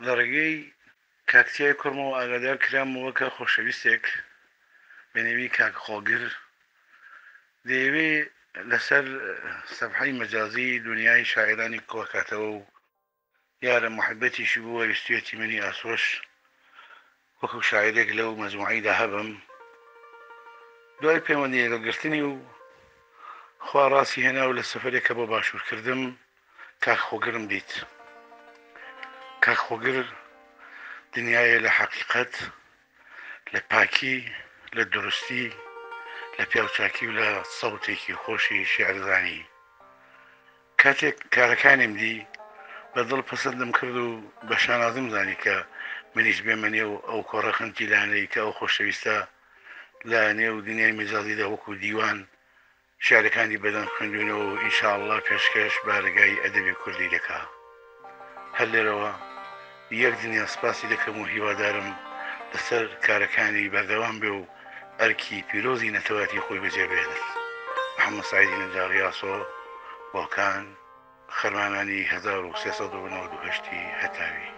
لە ڕێگەی کاکتیای کوڕمەوە ئاگادار کرامەوە کە خۆشەویستێک بەنێوی کاک خۆگر دەیەوێ لەسەر سەفحەی مەجازی دنیای شاعرانی کۆکاتەوە و یارە محبەتیشی بووە ویستوێتی منی ئاسۆش وەکو شاعرێک لەو مەجموعەیدا هەبم. دوای پەیوەندی لەگەڵگرتنی و خوا ڕاستی هێنا و لە سەفەرێکە بۆ باشوورکردم کاک خۆگرم دیت. کاک خۆگر دنیایە لە حەقیقەت، لە پاکی، لە دروستی، لە پیاوچاکی و لە سەوتێکی خۆشی شێعرزانی. کاتێک کارەکانیم دی بەدڵ پەسەندم کرد و بە شانازم زانی کە منیش بێمە نێو ئەو کۆڕە خەنتی لانەی کە ئەو خۆشەویستە لە نێو دنیای مێجازیدا وەکو دیوان شارەکانی بەدەم خوێندوونەوە و ئینشاءڵڵا پێشکەش بارگای ئەدەبی کوردی دەکا. هەر لێرەوە یەک دنیا سپاسی دەکەم و هیوادارم لەسەر کارەکانی بەردەوام بێ و ئەرکی پیرۆزی نەتەواتی خۆی بەجێبێنێت. محەممەد سعیدی نەجاڕی ئاسۆ، بۆکان، خەرمانانی 1398 هەتاوی.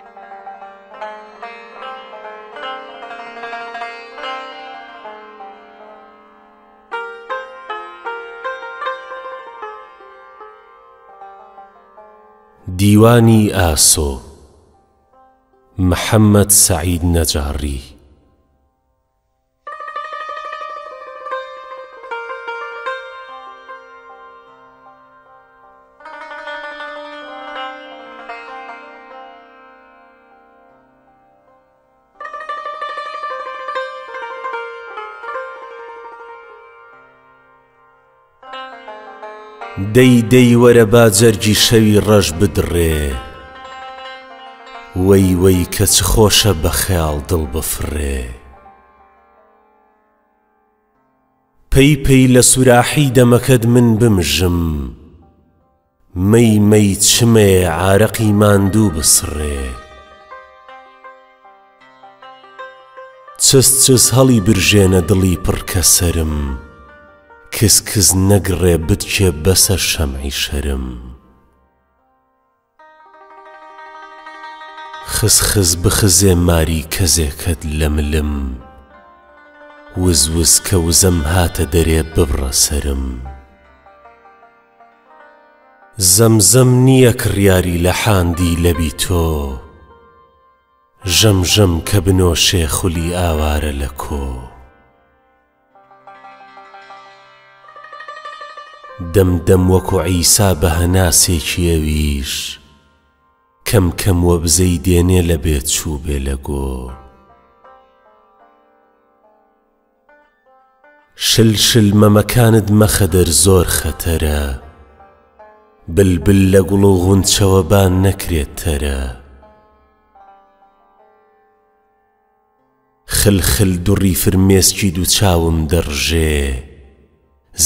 دیوانی ئاسۆ، محەممەد سەعید نەجاڕی. دەی دەی وەرە با جەرگی شەوی ڕەش بدڕێ، وەی وەی کە چ خۆشە بە خەیاڵ دڵ بفڕێ. پەی پەی لە سوراحی دەمەکەت من بمژم، مەی مەی چمێ عارەقی ماندوو بسڕێ. چس چس هەڵی برژێنە دڵی پڕکە سەرم، کس کس نەگڕێ بتکێ بەسەر شەمعی شەرم. خز خز بخزێ ماری کەزێکت لە ملم، وز وز کە وزەم هاتە دەرێ ببڕە سەرم. زەمزەم نییە کڕیاری لە حاندی لەبی تۆ، ژەمژەم کە بنۆشێ خولی ئاوارە لە کۆ. دەمدەم وەکو عیسا بە هەناسێکی ئەویش، کەم کەم وە بزەی دێنێ لە بێت چوو بێ لە گۆ. شل شل مەمەکانت مەخەدەر زۆر خەتەرە، بلبل لە گوڵ و غونچەوە بان نەکرێت تەرە. خلخل دوڕی فرمێسکی دوو چاوم دەڕژێ،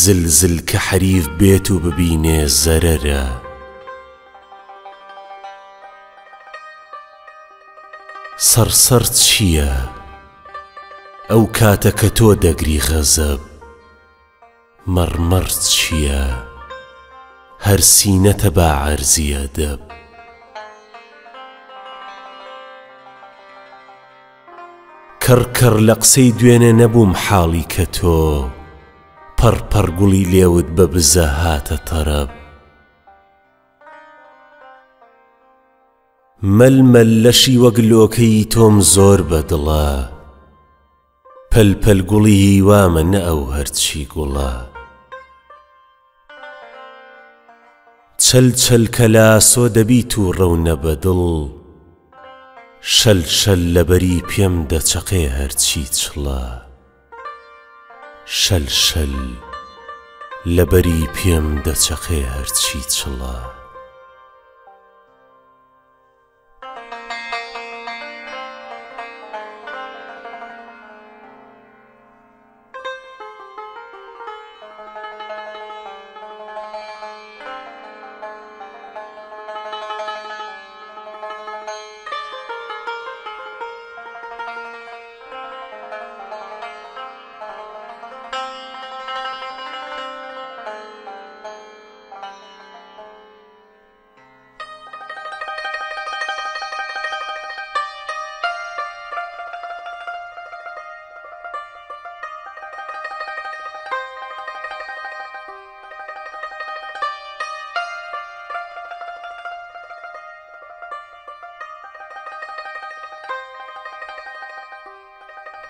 زلزل کە حەریف بێت و ببینێ زەرەرە. سەرسەر چییە ئەو کاتە کە تۆ دەگری غەزەب؟ مەڕمەڕ چییە هەر سینەتە با عەرزی ئەدەب؟ کڕکڕ لە قسەی دوێنێ نەبووم حاڵی کە تۆ، پەڕپەڕ گوڵی لێوت بە بزە هاتە تەرەب. مەلمەل لەشی وەک لۆکەی تۆم زۆر بەدڵە، پەلپەل گوڵی هیوامە نە ئەو هەرچی گوڵە. چەل چەل کە لە ئاسۆ دەبی تووڕە و نەبەدڵ، شەل شەل لەبەری پێم دەچەقێ هەرچی چڵە. شەل شەل لەبەری پێم دەچەقێ هەرچی چڵە.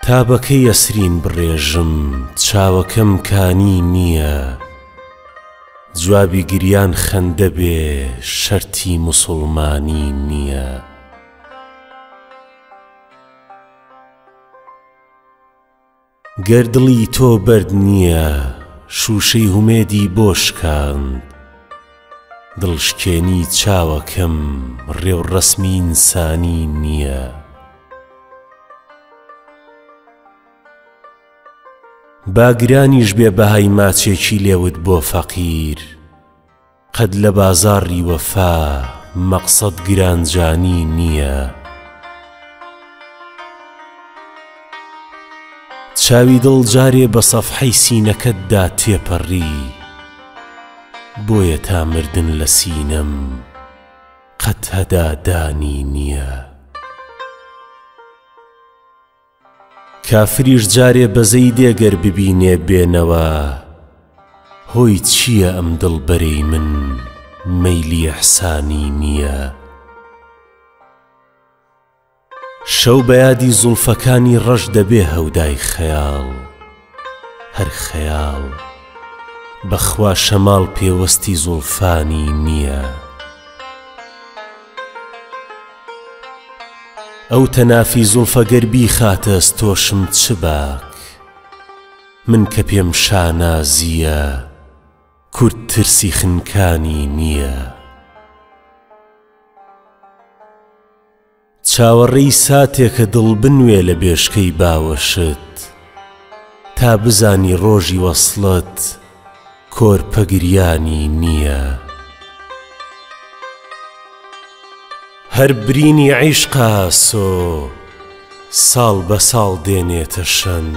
تابەکەی ئەسرین بڕێژم چاوەکەم کانی نییە جوابی گریان خەندە بێ شەرتی موسڵمانی نییە گەردڵی تۆ بەرد نییە شوشەی هومێدی بۆشکاند دڵشکێنی چاوەکەم ڕێو ڕەسمی ئینسانی نییە باگرانیش بێ بەهای ماچێکی لێوت بۆ فەقیر قەد لە بازاڕی وەفا مەقسەد گرانجانی نییە چاوی دڵ جارێ بە سەفحەی سینەکەتدا تێپەڕی بۆیە تا مردن لە سینەم قەت هەدادانی نییە کافریش جارێ بەزەی دێگەر ببینێ بێنەوە هۆی چییە ئەم دڵبەرەی من مەیلی ئیحسانی نییە شەو بەیادی زوڵفەکانی ڕەش دەبێ هەودای خەیاڵ هەر خەیاڵ بەخوا شەماڵ پێوەستی زوڵفانی نییە ئەو تەنافی زوڵفە گەربی خاتە ئەستۆشم چ باک من کە پێم شانازیە کورد ترسی خنکانی نییە چاوەڕێی ساتێکە دڵ بنوێ لە بێشکەی باوەشت تا بزانی ڕۆژی وەسڵت کۆرپەگریانی نییە هەر برینی عیشقا سۆ ساڵ بە ساڵ دێنێتە شەن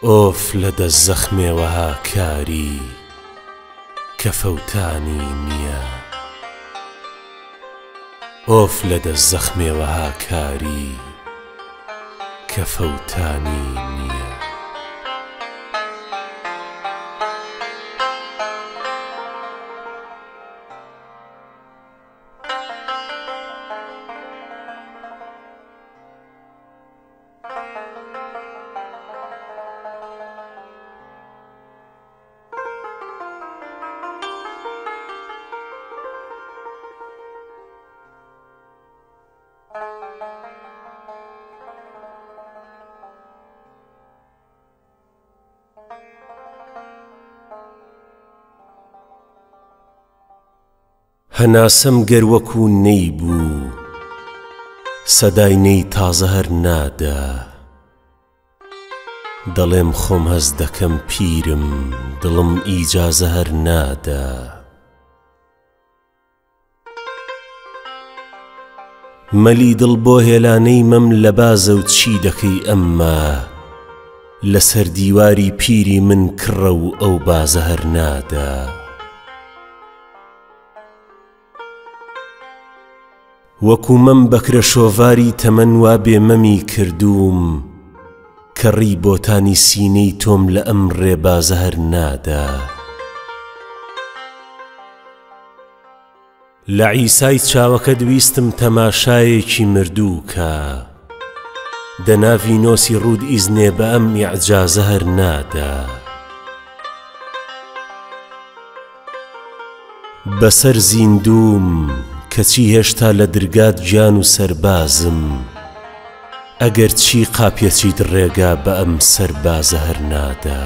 ئۆف لە دەست زەخمێوەها کاری کە فەوتانی نییە ئۆف لە دەست زەخمێوەها کاری کە فەوتانی نییە هەناسەم گەر وەکو نەی بوو سەدای نەی تازە هەر نادا دەڵێم خۆم هەز دەکەم پیرم دڵم ئیجازە هەر نادا مەلی دڵ بۆ هێلانەی مەم لە بازە و چی دەکەی ئەمما لەسەر دیواری پیری من کڕە و ئەو بازە هەر نادا وەکو مەم بەکرە شۆڤاری تەمەن وا بێمەمی کردووم کەڕی بۆتانی سینەی تۆم لە ئەم ڕێبازە هەر نادا لە عیسای چاوەکە دویستم تەماشایەکی مردوو کە دەناوی نۆسی ڕوود ئیزنێ بە ئەم ئیعجازە هەر نادا بەسەر زیندوم کەچی هێشتا لە درگات گیان و سەربازم ئەگەر چی قاپیەچیت ڕێگا بە ئەم سەربازە هەر نادا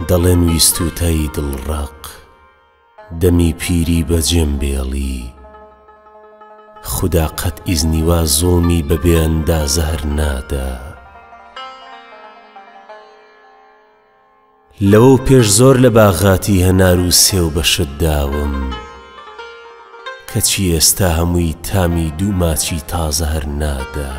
دەڵێن ویستوتەی دڵڕەق دەمی پیری بەجێم بێڵی خودا قەت ئیزنی وا زۆمی بەبێ ئەندازە هەر نادا لەوە پێش زۆر لە باغاتی هەنار و سێو بەشت داوم کەچی ئێستا هەمووی تامی دوو ماچی تازە هەر نادا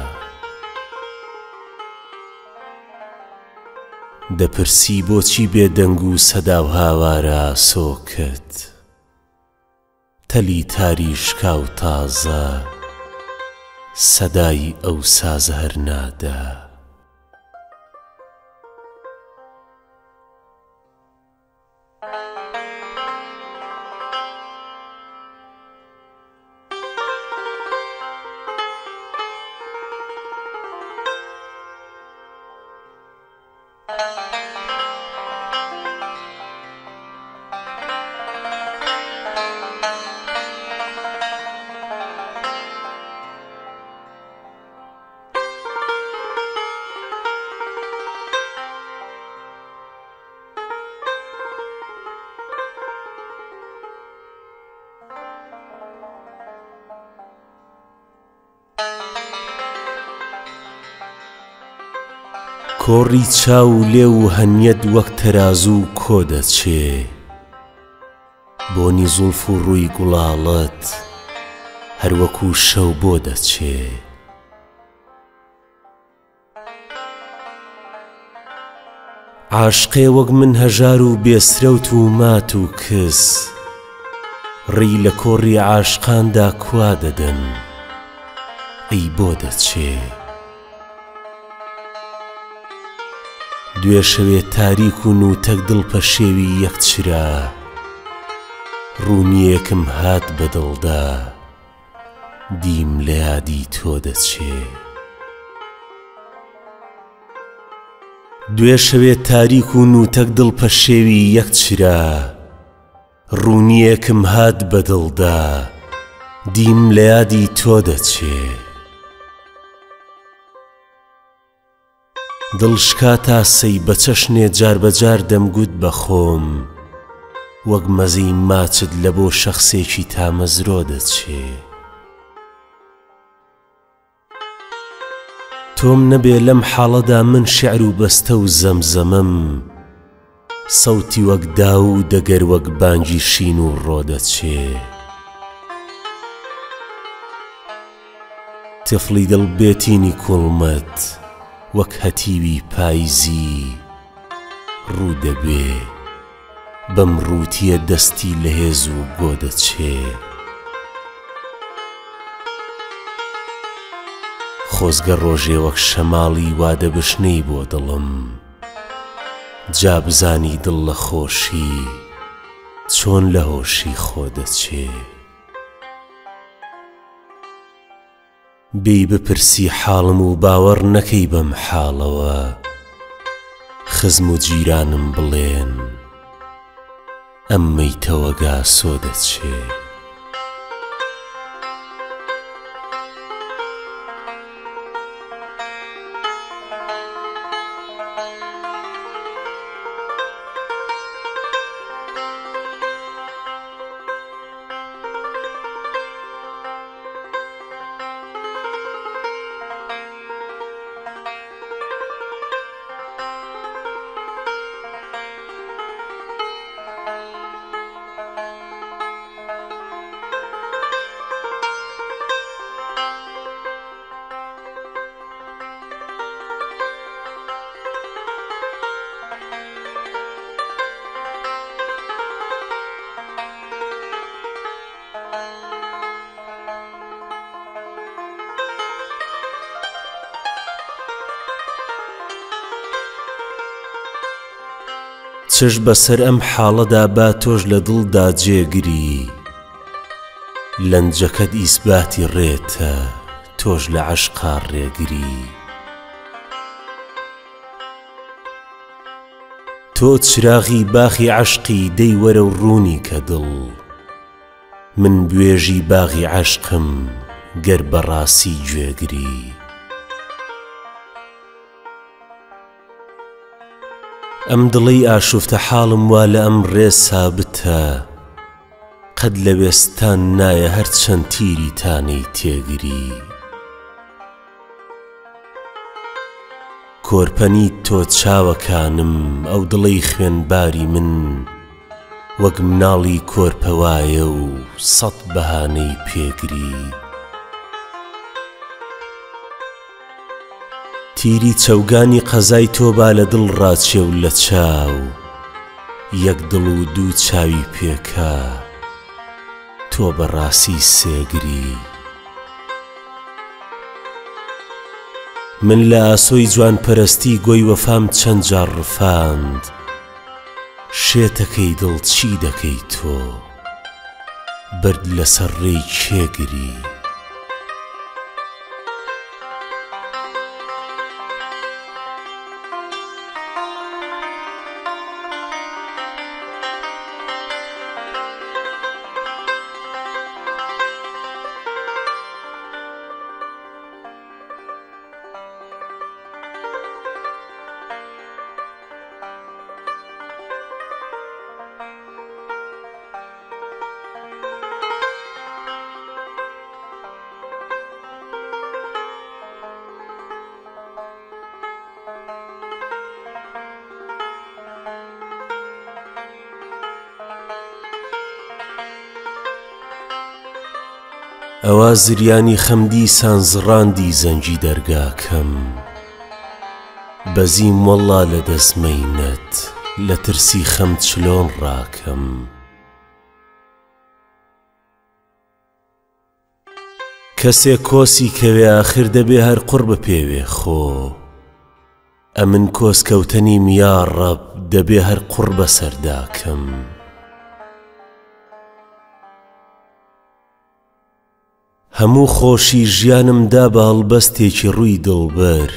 دەپرسی بۆچی بێدەنگ و سەدا و هاوارە سۆکت تەلی تاریشکا و تازە سەدای ئەو سازە هەر نادا کۆڕی چاو لێ و هەنیەت وەک تەرازوو کۆ دەچێ بۆنی زوڵف و ڕووی گوڵاڵت هەروەکو شەو بۆ دەچێ عاشقێ وەک من هەژار و بێسرەوت و مات و کس ڕی لە کۆڕی عاشقاندا کوا دەدەن ئەی بۆ دەچێ دوێ شەوێ تاریک و نوتەک دڵ پەشێوی یەکچرا ڕوونیەکم هات بەدڵدا دیم لە یادی تۆ دەچێ دوێ شەوێ تاریک و نوتەک دڵ پەشێوی یەکچرا ڕوونیەکم هات بەدڵدا دیم لە یادی تۆ دەچێ دڵشکاتا سەی بە چەشنێ جار بەجار دەمگوت بە خۆم وەک مەزەی ماچت لە بۆ شەخسێکی تامەزرۆ دەچێ تۆم نەبێ لەم حاڵەدا من شیعر و بەستە و زەمزەمەم سەوتی وەک داو دەگەر وەک بانگی شین و ڕۆ دەچێ تفلی دڵ بێتینی کوڵمەت وەک هەتیوی پاییزی ڕوو دەبێ بەم ڕووتیە دەستی لە هێز و گۆ دەچێ خۆزگە ڕۆژێ وەک شەماڵی وا دەبشنەی بۆ دڵم جا بزانی دڵ لە خۆشی چۆن لە هۆشی خۆ دەچێ بێی بپرسی حاڵم و باوەڕ نەکەی بەم حاڵەوە خزم و جیرانم بڵێن ئەممەی تەوەگا سۆ دەچێ چش بەسەر ئەم حاڵەدا با تۆش لە دڵدا جێگری لەنجەکەت ئیسباتی ڕێتە تۆش لە عەشقا ڕێگری تۆ چراغی باخی عەشقی دەی وەرە و ڕوونی کە دڵ من بوێژی باغی عەشقم گەر بەڕاستی گوێگری ئەم دڵەی ئاشوفتە حاڵم وا لە ئەم ڕێ سابتە قەت لە وێستان نایە هەرچەند تیری تانەی تێگری کۆرپەنی تۆ چاوەکانم ئەو دڵەی خوێنباری من وەک مناڵی کۆرپەوایە و سەد بەهانەی پێگری تیری چەوگانی قەزای تۆ با لە دڵ ڕاچێ و لە چاو یەک دڵ و دوو چاوی پێکا تۆ بەڕاستی سێگری من لە ئاسۆی جوانپەرستی گۆی وەفام چەند جار ڕفاند شێتەکەی دڵ چی دەکەی تۆ بەرد لەسەر ڕێی کێگری ئەوا زریانی خەمدیسان زڕاندی زەنگی دەرگاکەم بەزیم وەڵڵا لە دەستمەینەت لە ترسی خەم چلۆن ڕاکەم کەسێک کۆسی کەوێ ئاخر دەبێ هەر قوڕ بپێوێ خۆ ئەمن کۆسکەوتنیم یا ڕەب دەبێ هەر قوڕ بەسەرداکەم هەموو خۆشی ژیانمدا بە هەڵبەستێکی ڕووی دڵبەر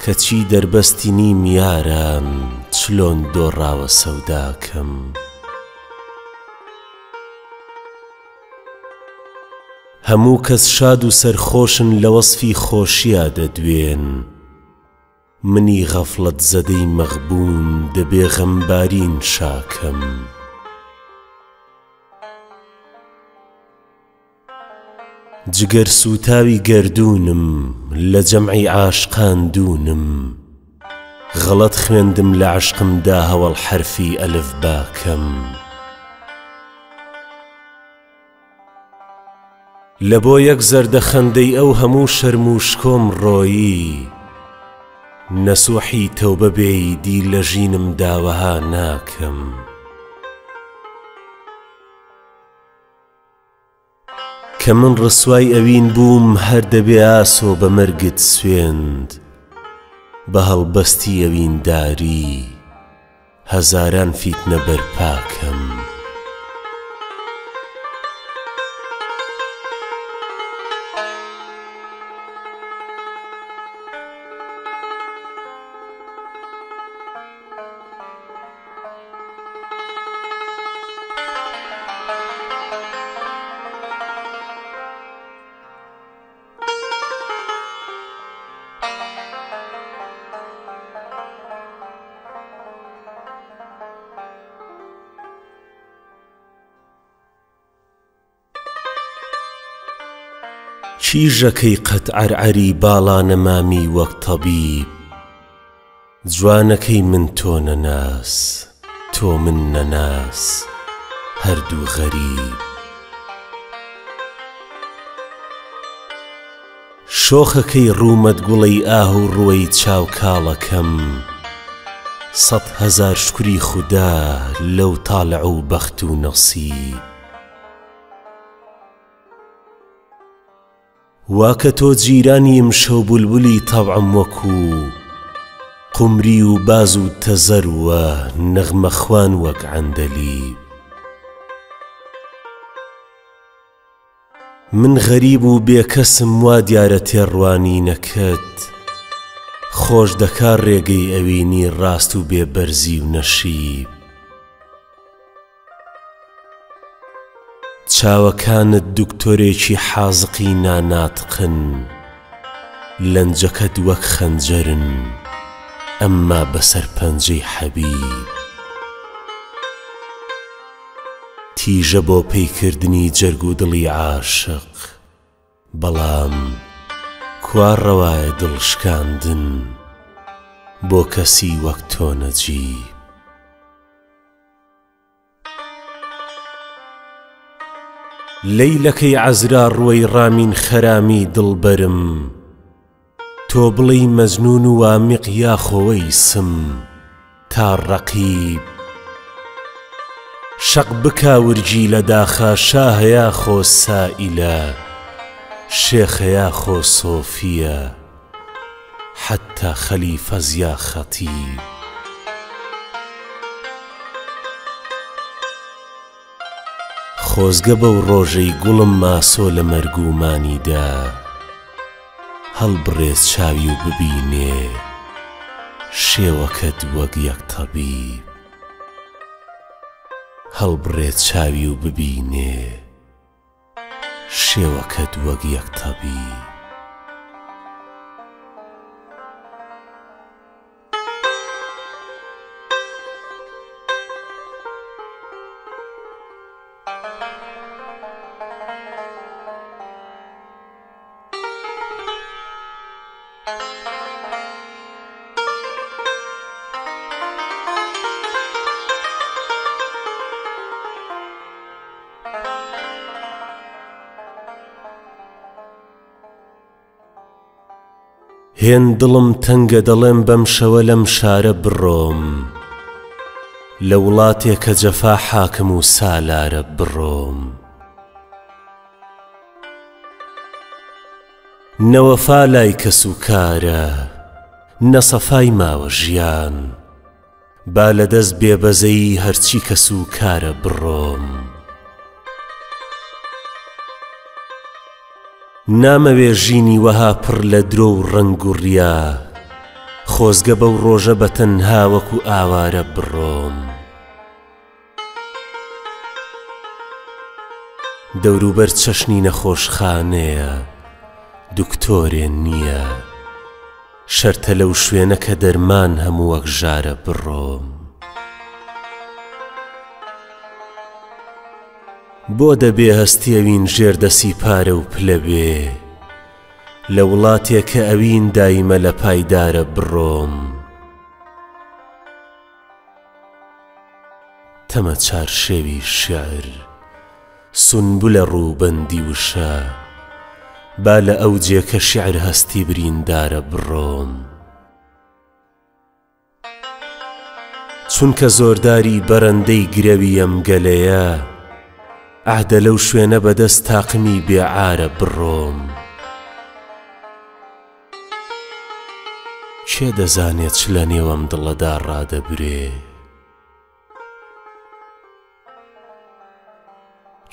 کەچی دەربەستی نیم یارم چلۆن دۆڕاوە سەوداکەم هەموو کەس شاد و سەرخۆشن لە وەسفی خۆشییا دەدوێن منی غەفڵەت زەدەی مەغبوون دەبێ غەمبارین شاکەم جگەر سوتاوی گەردوونم لە جەمعی عاشقان دوونم غەڵەت خوێندم لە عشقمدا هەوڵ حرفی ئەلف باکەم لە بۆ یەک زەردەخەندەی ئەو هەموو شەرم و شکۆم ڕۆیی نەسوحی تەوبە بێیدی لە ژینم داوەها ناکەم کە من ڕسوای ئەوین بووم هەر دەبێ ئاسۆ بە مەرگت سوێند بە هەڵبەستی ئەوینداری هەزاران فیتنە بەرپاکەم چیژەکەی قەت عەرعەری باڵا نەمامی وەک تەبیب جوانەکەی من تۆ نەناس تۆ من نەناس هەردوو غەریب شۆخەکەی ڕوومەت گوڵەی ئاه و ڕووەی چاو کاڵەکەم سەد هەزار شکری خودا لەو تاڵع و بەخت و نەسیب واکە تۆ جیرانیم شەو بولبولی تەوعم وەکو قومری و باز و تەزەروە نەغمەخوان وەک عەندەلیب من غەریب و بێکەسم وا دیارە تێڕوانینەکەت خۆش دەکا ڕێگەی ئەوینی ڕاست و بێبەرزی و نەشیب چاوەکانت دوکتۆرێکی حازقی ناناتقن لەنجەکەت وەک خەنجەرن ئەمما بەسەر پەنجەی حەبیب تیژە بۆ پەیکردنی جەرگ و دڵی عاشق بەڵام کوا ڕەوایە دڵشکاندن بۆ کەسی وەک تۆ نەجیب لەیلەکەی عەزرا ڕووەی ڕامین خەرامی دڵبەرم تۆ بڵێی مەجنون و وامق یا خۆوەی سم تا ڕەقیب شەق بکا ورجی لە داخا شاهە یا خۆ سائیلە شێخە یا خۆ سۆفیە حەتا خەلیفەز یا خەتیب خۆزگە بەو ڕۆژەی گوڵم ماسۆ لە مەرگومانیدا هەڵبڕێز چاوی و ببینێ شێوەکەت وەک یەک تەبیب هەڵبڕێ چاوی و ببینێ شێوەکەت وەک یەک تەبیب هێن دڵم تەنگە دەڵێم بەم شەوە لەم شارە بڕۆم، لە وڵاتێک کە جەفا حاکم و سالارە بڕۆم. نەوەفا لای کەس و کارە، نەسەفای ماوە ژیان، با لە دەست بێبەزەی هەرچی کەس و کارە بڕۆم. نامەوێ ژینی وەها پڕ لە درۆ و ڕەنگ و ڕیا، خۆزگە بەو ڕۆژە بە تەنها وەکو ئاوارە بڕۆم. دەوروبەر چەشنی نەخۆشخانەیە، دوکتۆرێ نییە، شەرتە لەو شوێنە کە دەرمان هەموو وەک ژارە بڕۆم. بۆ دەبێ هەستی ئەوین ژێردەسی پارە و پلە بێ، لە وڵاتێک کە ئەوین دایمە لە پایدارە بڕۆم. تەمە چارشێوی شێعر، سونبولە ڕووبەندی وشە، با لە ئەو جێکە شێعر هەستی بریندارە بڕۆم. چونکە زۆرداری بەرەندەی گرەوی ئەم گەلەیە، ئەهدە لەو شوێنە بەدەست تاقمی بێعارە بڕۆم. کێ دەزانێت چ لە نێوەم دڵەدا ڕادەبرێ؟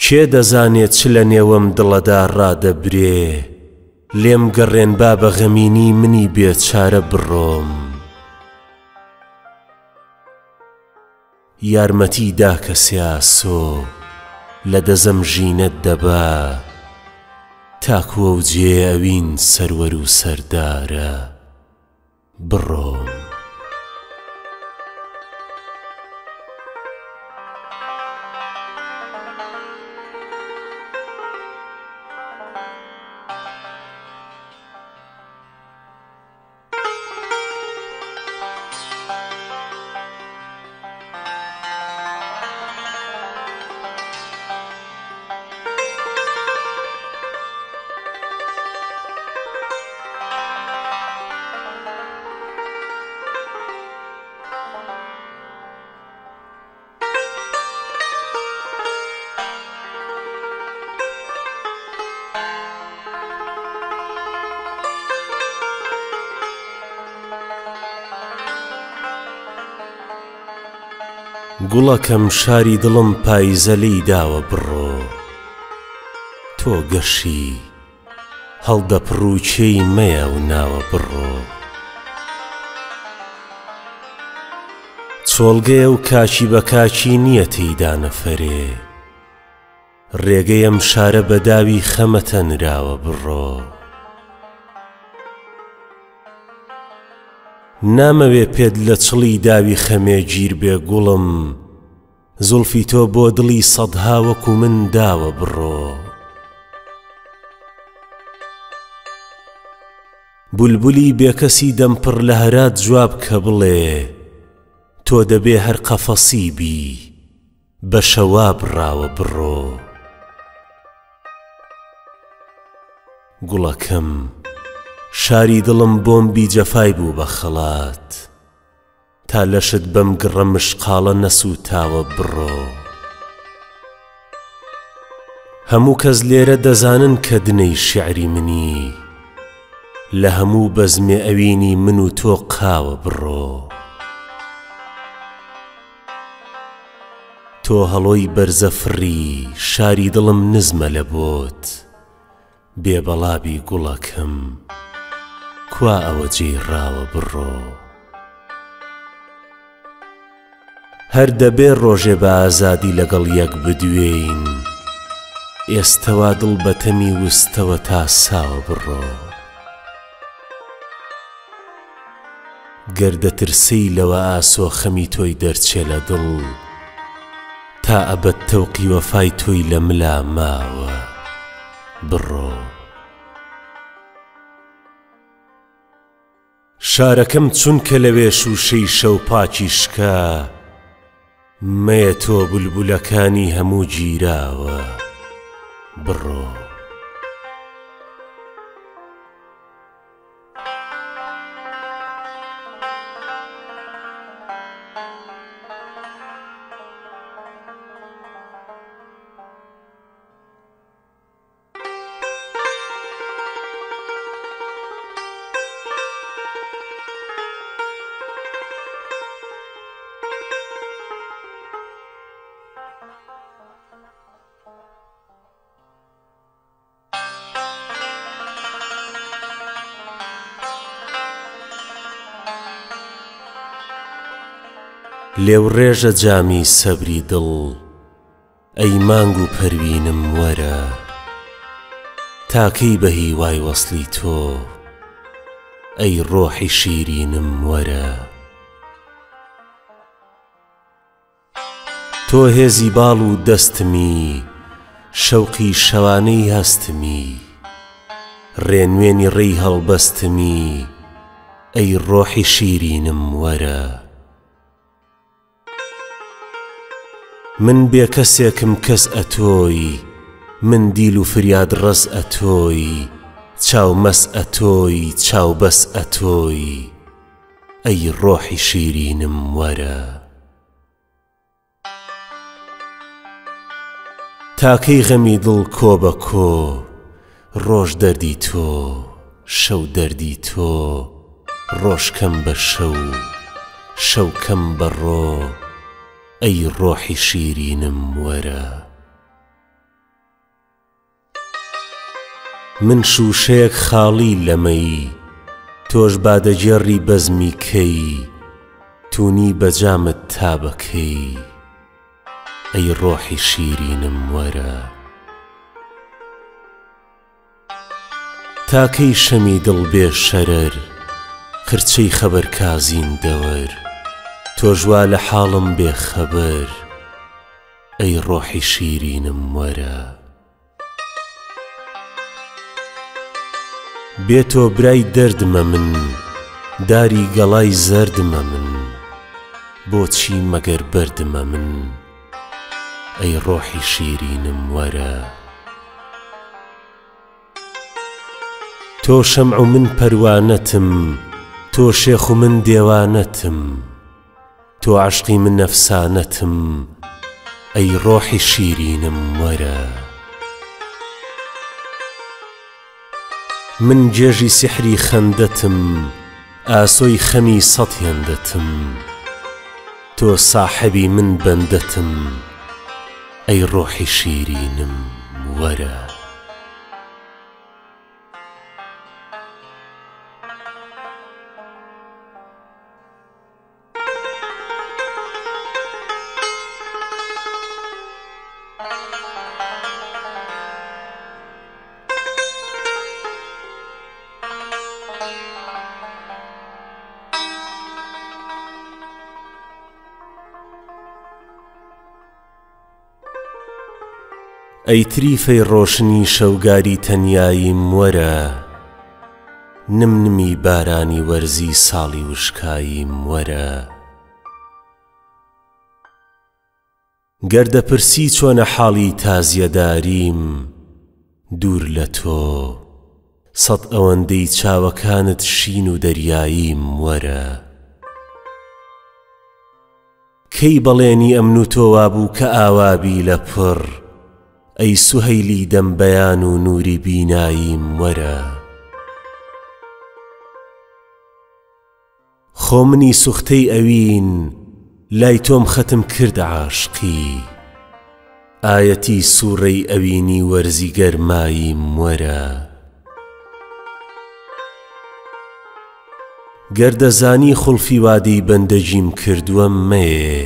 کێ دەزانێت چ لە نێوەم دڵەدا ڕادەبرێ؟ لێم گەڕێن با بە غەمینی منی بێچارە بڕۆم. یارمەتی دا کەسێ ئاسۆ، لە دەزەم ژینەت دەبا، تاکووە و جێ ئەوین سەروەر و سەردارە بڕۆم. گوڵەکەم شاری دڵم پایزەلەی داوە بڕۆ، تۆ گەشی هەڵدەپڕووچێی مەیە و ناوە بڕۆ. چۆڵگەیە و کاچی بە کاچی نییە تێیدا نەفەرێ، ڕێگەی ئەم شارە بە داوی خەمەتە نراوە بڕۆ. نامەوێ پێت لە چڵی داوی خەمێ گیر بێ گوڵم، زولفی تۆ بۆ دڵی سەدها وەکو من داوە بڕۆ. بولبولی بێکەسی دەمپڕ لە هەرات جواب کە بڵێ، تۆ دەبێ هەر قەفەسی بی، بە شەواب ڕاوە بڕۆ. گوڵەکەم شاری دڵم بۆمبی جەفای بوو بە خەڵات، تا لەشت بەم گڕە مشقاڵە نەسووتاوە بڕۆ. هەموو کەس لێرە دەزانن کە دنەی شیعری منی، لە هەموو بەزمێ ئەوینی من و تۆ قاوە بڕۆ. تۆ هەڵۆی بەرزە فڕی، شاری دڵم نزمە لە بۆت، بێبەڵابی گوڵەکەم کوا ئەوە جێڕاوە بڕۆ. هەر دەبێ ڕۆژێ بە ئازادی لەگەڵ یەک بدوێین، ئێستەوا دڵ بەتەمی وستەوە تا ساوە بڕۆ. گەردەترسەی لەوە ئاسۆ خەمی تۆی دەرچێ لە دڵ، تا ئەبەد تەوقی وەفای تۆی لە ملا ماوە بڕۆ. شارەکەم چونکە لەوێ شوشەی شەو پاکی شکا، مەیە تۆ بولبولەکانی هەموو گیراوە بڕۆ. لێو ڕێژە جامی سەبری دڵ ئەی مانگ و پەروینم وەرە تاکەی بە هیوای وەسڵی تۆ ئەی ڕۆحی شیرینم وەرە تۆ هێزی باڵ و دەستمی شەوقی شەوانەی هەستمی ڕێنوێنی ڕێی هەڵبەستمی ئەی ڕۆحی شیرینم وەرە من بێ کەسێکم کەس ئەتۆی من دیل و فریاد ڕەس ئەتۆی چاو مەس ئەتۆی چاو بەس ئەتۆی ئەی ڕۆحی شیرینم وەرە تاکەی غەمی دڵ کۆ بە کۆ ڕۆژ دەردی تۆ شەو دەردی تۆ ڕۆژ کەم بە شەو شەو کەم بە ڕۆ ئەی ڕۆحی شیرینم وەرە من شوشەیەک خاڵی لەمەی تۆش بادەجێڕی بەزمی کەی تونی بەجامت تابەکەی ئەی ڕۆحی شیرینم وەرە تاکەی شەمی دڵ بێ شەرەر خرچەی خەبەرکازین دەوەر تۆژوا لە حاڵم بێ خەبەر ئەی ڕۆحی شیرینم وەرە بێتۆ برای دەردمە من داری گەڵای زەردمە من بۆچی مەگەر بەردمە من ئەی ڕۆحی شیرینم وەرە تۆ شەمع و من پەروانەتم تۆ شێخ و من دێوانەتم تۆ عەشقی من نەفسانەتم ئەی ڕۆحی شیرینم وەرە من جێژی سحری خەندەتم ئاسۆی خەمی سەد هێندەتم تۆ ساحەبی من بەندەتم ئەی ڕۆحی شیرینم وەرە ئەی تریفەی ڕۆشنی شەوگاری تەنیاییم وەرە نمنمی بارانی وەرزی ساڵی وشکاییم وەرە گەردەپرسی چۆنە حاڵی تازیەداریم دوور لە تۆ سەد ئەوەندەی چاوەکانت شین و دەریاییم وەرە کەی بەڵێنی ئەمن و تۆ وابوو کە ئاوابی لە پڕ ئەی سوهەیلی دەمبەیان و نووری بیناییم وەرە خۆ منی سوختەی ئەوین لای تۆم خەتم کرد عاشقی ئایەتی سوڕەی ئەوینی وەرزی گەرماییم وەرە گەردەزانی خوڵفی وادەی بەندەجیم کردووە مەیێ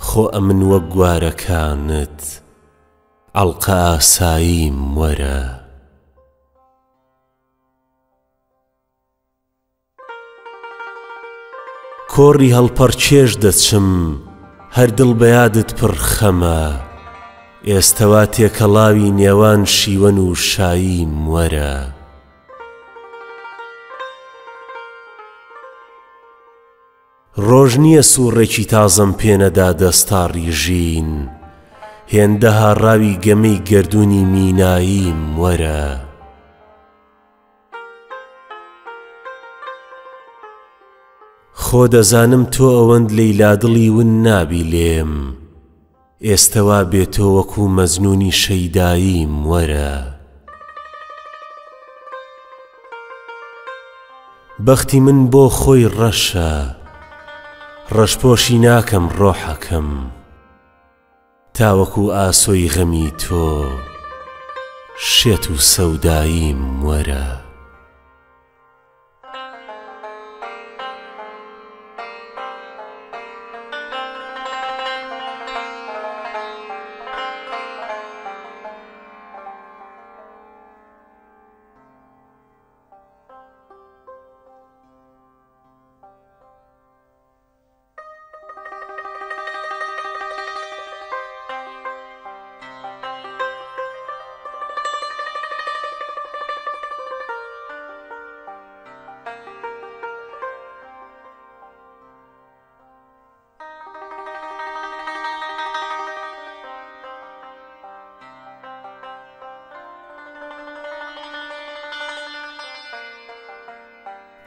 خۆ ئەمن وەک گوارەکانت عەڵقە ئاساییم وەرە کۆڕی هەڵپەرچێژ دەچم هەر دڵ بە یادت پڕ خەمە ئێستەوا تێکەڵاوی نێوان شیوەن و شاییم وەرە ڕۆژ نییە سوڕێکی تازەم پێنەدا دەستاڕی ژین هێندە هاڕاوی گەمەی گەردوونی میناییم وەرە خۆ دەزانم تۆ ئەوەند لەیلادڵی ون نابی لێم ئێستەوا بێتۆ وەکو مەزنونی شەیداییم وەرە بەختی من بۆ خۆی ڕەشە ڕەشپۆشی ناکەم ڕۆحەکەم تاوەکو ئاسۆی غەمی تۆ شێت و سەوداییم وەرە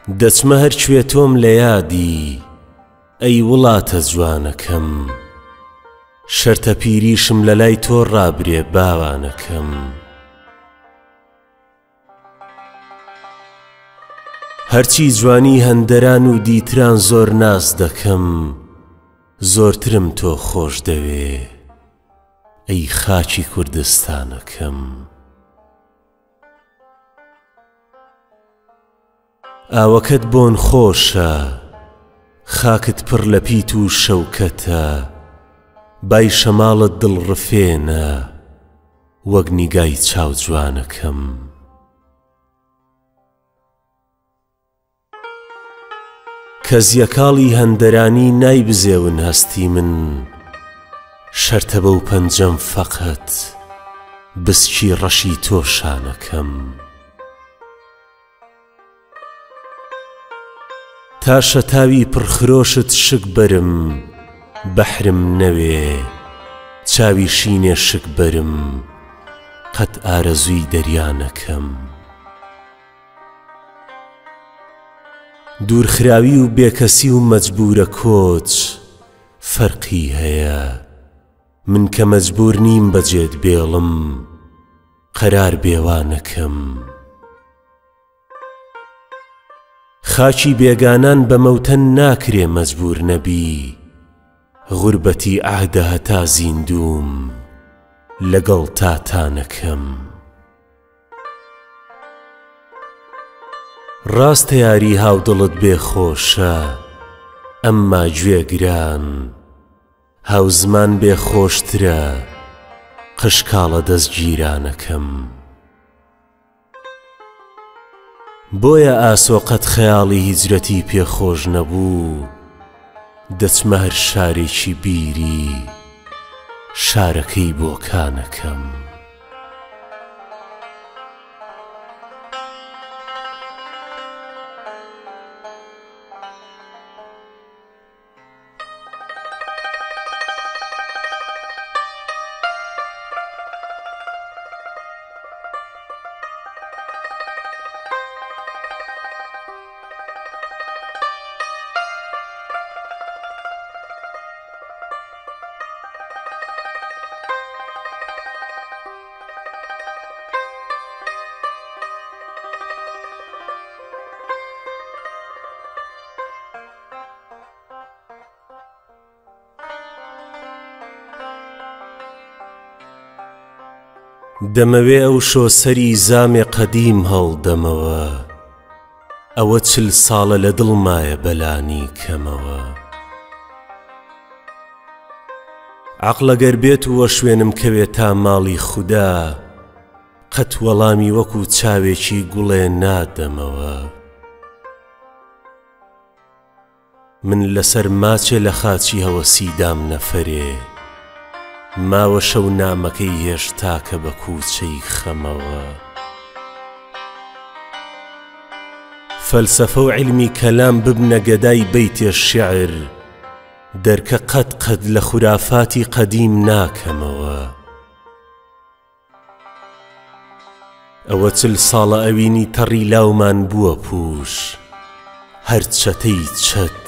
دەچمە هەرکوێ تۆم لە یادی ئەی وڵاتە جوانەکەم شەرتە پیریشم لە لای تۆ ڕابرێ باوانەکەم هەرچی جوانی هەندەران و دیتران زۆر ناز دەکەم زۆرترم تۆ خۆش دەوێ ئەی خاچی کوردستانەکەم ئاوەکەت بۆن خۆشە خاکت پڕ لە پیت و شەوکەتە بای شەماڵت دڵڕفێنە وەک نیگای چاو جوانەکەم کەزیەکاڵی هەندەرانی نایبزێون هەستی من شەرتە بەو پەنجەم فەقەت بسکی ڕەشی تۆ شانەکەم تا شەتاوی پڕخرۆشت شک بەرم بەحرم نەوێ چاوی شینێ شک بەرم قەت ئارەزووی دەریانەکەم دوورخراوی و بێکەسی و مەجبورە کۆچ فەرقی هەیە من کە مەجبور نیم بەجێت بێڵم قەرار بێوانەکەم خاچی بێگانان بە مەوتەن ناکرێ مەجبور نەبی غوربەتی عادە هەتا زیندوم لەگەڵ تاتانەکەم ڕاستە یاری هاودڵت بێخۆشە ئەمما گوێگران هاوزمان بێخۆشترە قشکاڵە دەستگیرانەکەم بۆیە ئاسۆقەت خەیاڵی هیجرەتی پێخۆش نەبوو دەچمە هەر شارێکی بیری شارەکەی بۆکانەکەم دەمەوێ ئەو شۆسەری زامێ قەدیم هەڵدەمەوە ئەوە 40 ساڵە لە دڵمایە بەلانی کەمەوە عەقڵە گەر بێت وە شوێنم کەوێت تا ماڵی خودا قەت وەڵامی وەکو چاوێکی گوڵێ نادەمەوە من لەسەر ماچێ لە خاچی هەوەسیدام نەفەرێ ماوە شەو نامەکەی هێشتا کە بە کووچەی خەمەوە فەلسەفە و عیلمی کەلام ببنە گەدای بەیتێ شیعر دەرکە قەت لە خورافاتی قەدیم ناکەمەوە ئەوە 40 ساڵە ئەوینی تەڕی لاومان بووە پوش هەر چەتەی چەت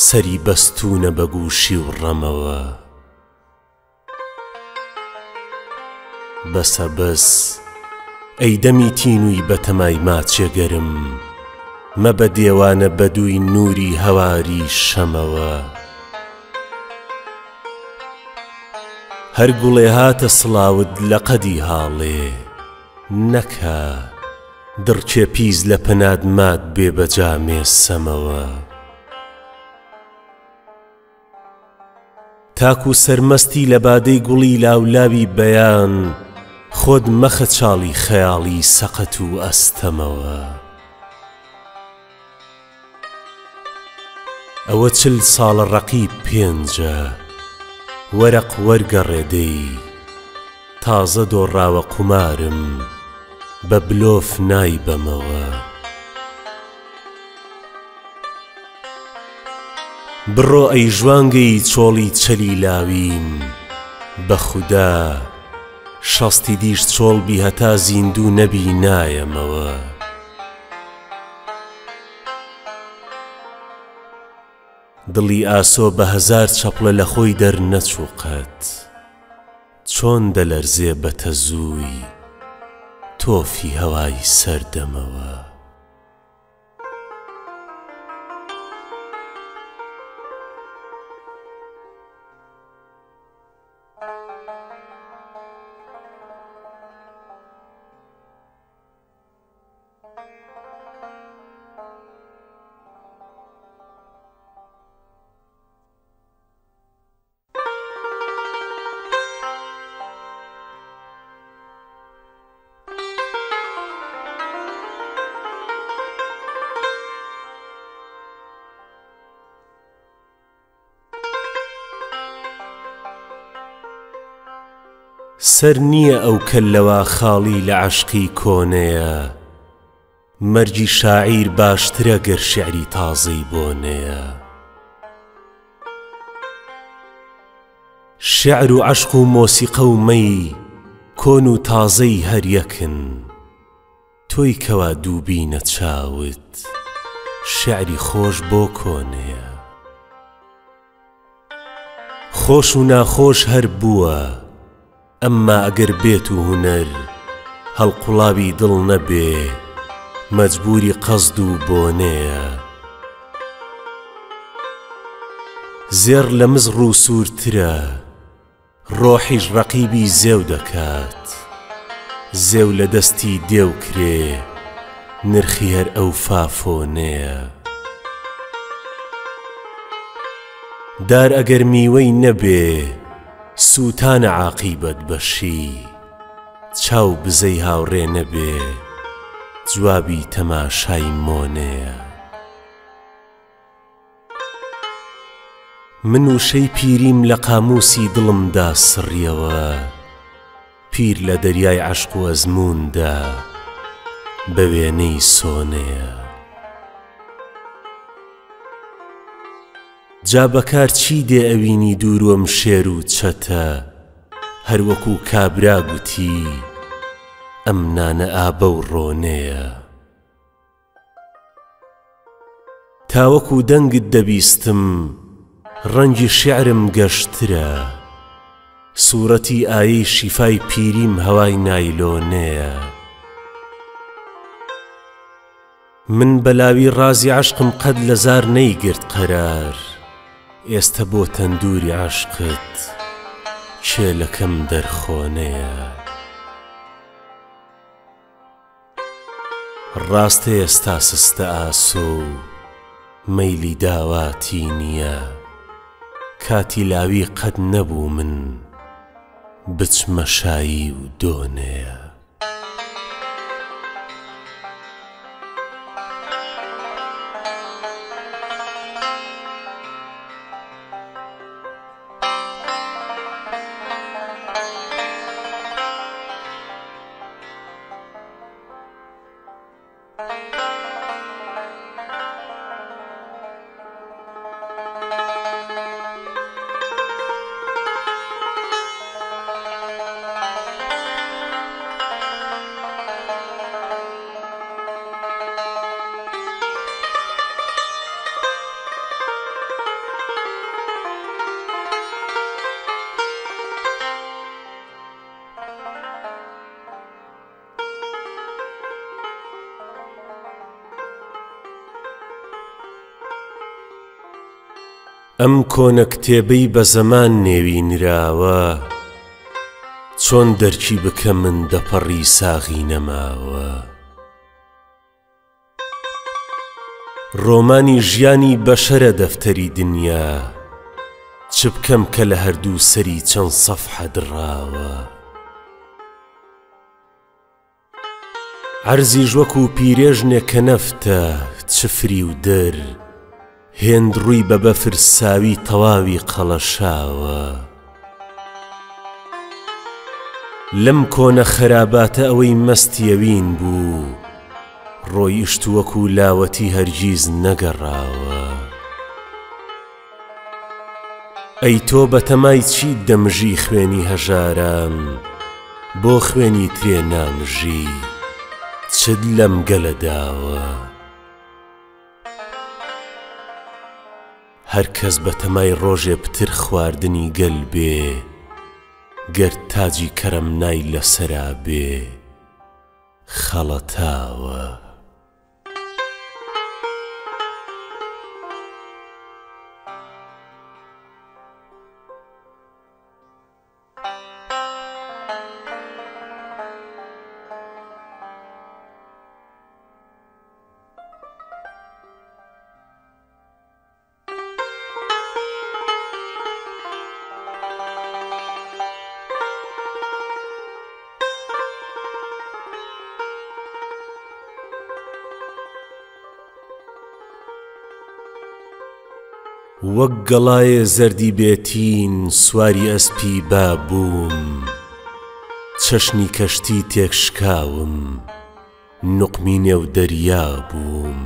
سەری بەستونە بە گووشی و ڕەمەوە بەسە بەس ئەی دەمی تینووی بەتەمای ماچێگەرم مە بە دێوانە بەدووی نووری هەواری شەمەوە هەر گوڵێ هاتە سڵاوت لە قەدی هاڵێ نەکە دڕکێ پیز لە پەناد مات بێ بەجامێ سەمەوە تاکو سەرمەستی لە بادەی گوڵی لاولاوی بەیان خۆت مەخە چاڵی خەیاڵی سەقەت و ئەستەمەوە ئەوە 40 ساڵە ڕەقیب پێنجە وەرەق وەرگەڕێدەی تازە دۆڕاوە قومارم بە بلۆف نایبەمەوە بڕۆ ئەی ژوانگەی چۆڵی چەلی لاویم بە خودا شەستی دیش چۆڵبی هەتا زیندوو نەبی نایەمەوە دڵی ئاسۆ بە هەزار چەپڵە لە خۆی دەرنەچوو قەت، چۆن دەلەرزێ بە تەزووی تۆفی هەوای سەردەمەوە. سەر نییە ئەو کەللەوە خاڵی لە عەشقی کۆنەیە، مەرجی شاعیر باشترە گەر شیعری تازەی بۆنەیە. شیعر و عەشق و مۆسیقە و مەی کۆن و تازەی هەریەکن، تۆی کەوا دووبینە چاوت شیعری خۆش بۆ کۆنەیە. خۆش و ناخۆش هەر بووە، ئەمما ئەگەر بێت و هونەر هەڵقوڵاوی دڵ نەبێ مەجبوری قەسد و بۆنەیە. زێڕ لە مزڕ و سوورترە، ڕۆحیش ڕەقیبی زێو دەکات، زێو لە دەستی دێو کرێ نرخی هەر ئەو فافۆنەیە. دار ئەگەر میوەی نەبێ سووتانە عاقیبەت بەشی، چاو بزەی هاوڕێ نەبێ جوابی تەماشای مۆنەیە. من وشەی پیریم لە قاموسی دڵمدا سڕیەوە، پیر لە دەریای عەشق و ئەزمووندا بە وێنەی سۆنەیە. جا بەکار چی دێ ئەوینی دووروەم شێر و چەتە، هەر وەکو کابرا گوتی ئەم نانە ئابە و ڕۆنەیە. تاوەکو دەنگت دەبیستم ڕەنگی شیعرم گەشترە، سوورەتی ئایەی شیفای پیریم هەوای نایلۆنەیە. من بەلاوی ڕازی عەشقم قەد لە زار نەیگرت قەرار، ئێستا بۆ تەندوری عەشقت کێلەکەم دەرخۆنەیە. ڕاستە ئێستا سستە ئاسۆ و مەیلی داواتی نییە، کاتی لاوی قەد نەبوو من بچمە شایی و دۆنەیە. ئەم کۆنە کتێبەی بە زەمان نێوینراوە، چۆن دەرکی بکە من دەپەڕی ساغی نەماوە. ڕۆمانی ژیانی بەشەرە دەفتەری دنیا، چ بکەم کە لە هەردوو سەری چەند سەفحە دڕاوە. عەرزیش وەکو پیرێژنێ کە نەفتە چفری و دەر، هێند ڕووی بە بەفر ساوی تەواوی قەڵەشاوە. لەم کۆنە خەراباتە ئەوەی مەستیەوین بوو، ڕۆیشت وەکو لاوەتی هەرگیز نەگەڕاوە. ئەی تۆ بەتەمای چیت دەمژی خوێنی هەژاران، بۆ خوێنی ترێ نامژی چت لەم گەلە داوە. هەر کەس بە تەمای ڕۆژێ پتر خواردنی گەل بێ گەر تاجی کەرەم نای لەسەرا بێ خەڵەتاوە. وەک گەڵایە زەردی بێتین سواری ئەسپی بابووم، چەشنی کەشتی تێکشکاوم نوقمی نێو دەریا بووم.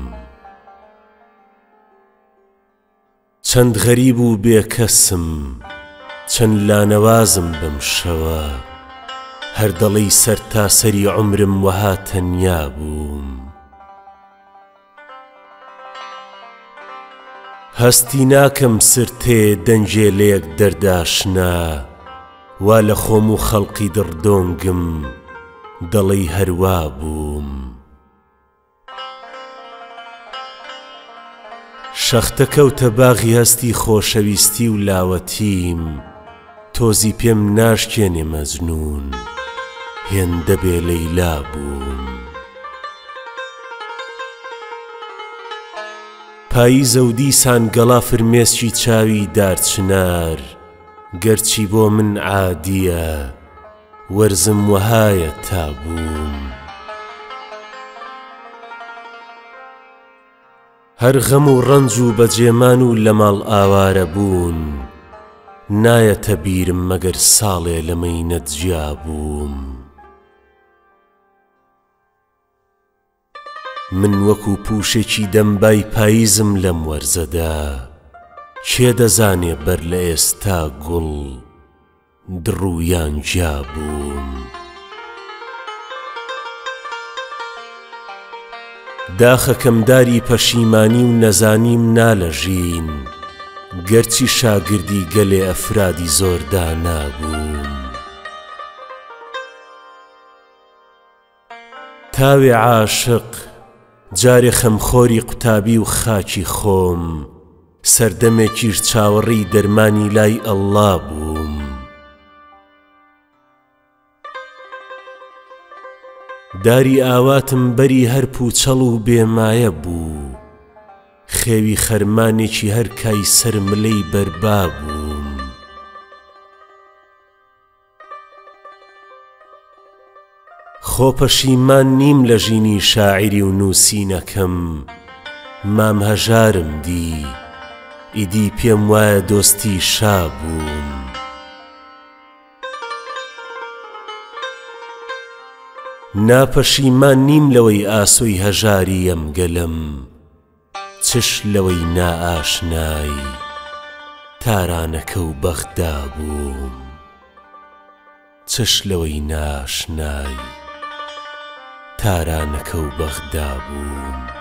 چەند غەریب و بێکەسم چەند لانەوازم بەم شەوە، هەر دەڵی سەر تا سەری عومرم وەها تەنیا بووم. هەستی ناکەم سرتێ دەنجێ لە یەک دەرداشنا، وا لە خۆم و خەڵقی دڕدۆنگم دەڵی هەروا بووم. شەختە کەوتە باغی هەستی خۆشەویستی و لاوەتیم، تۆزی پێم ناشکێنێ مەجنون هێندە بێ لەیلا بووم. پاییزە و دیسان گەڵا فرمێسکی چاوی دارچنار، گەرچی بۆ من عادیە وەرزم وەهایە تا بووم. هەر غەم و ڕەنج و بەجێمان و لە ماڵ ئاوارە بوون، نایەتە بیرم مەگەر ساڵێ لە مەینەت جیا بووم. من وەکو پووشێکی دەمبای پاییزم لەم وەرزەدا، کێ دەزانێ بەر لە ئێستا گوڵ دڕوویان جیا بووم. داخەکەم داری پەشیمانی و نەزانیم نالەژین، گەرچی شاگردی گەلێ ئەفرادی زۆردا نابووم. تاوێ عاشق جارێ خەمخۆری قوتابی و خاکی خۆم، سەردەمێکیش چاوەڕی دەرمانی لای ئەڵڵا بووم. داری ئاواتم بەری هەر پوچەڵ و بێمایە بوو، خێوی خەرمانێکی هەر کای سەر ملەی بەربا بووم. خۆپەشیمان نیم لە ژینی شاعری و نووسینەکەم، مام هەژارم دی ئیدی پێم وایە دۆستی شا بووم. ناپەشیمان نیم لەوەی ئاسۆی هەژاری ئەم گەلم، چش لەوەی نائاشنای تارانەکە و بەغدا بووم. چش لەوەی ناشنای تارانەکە و بەغدا بووم.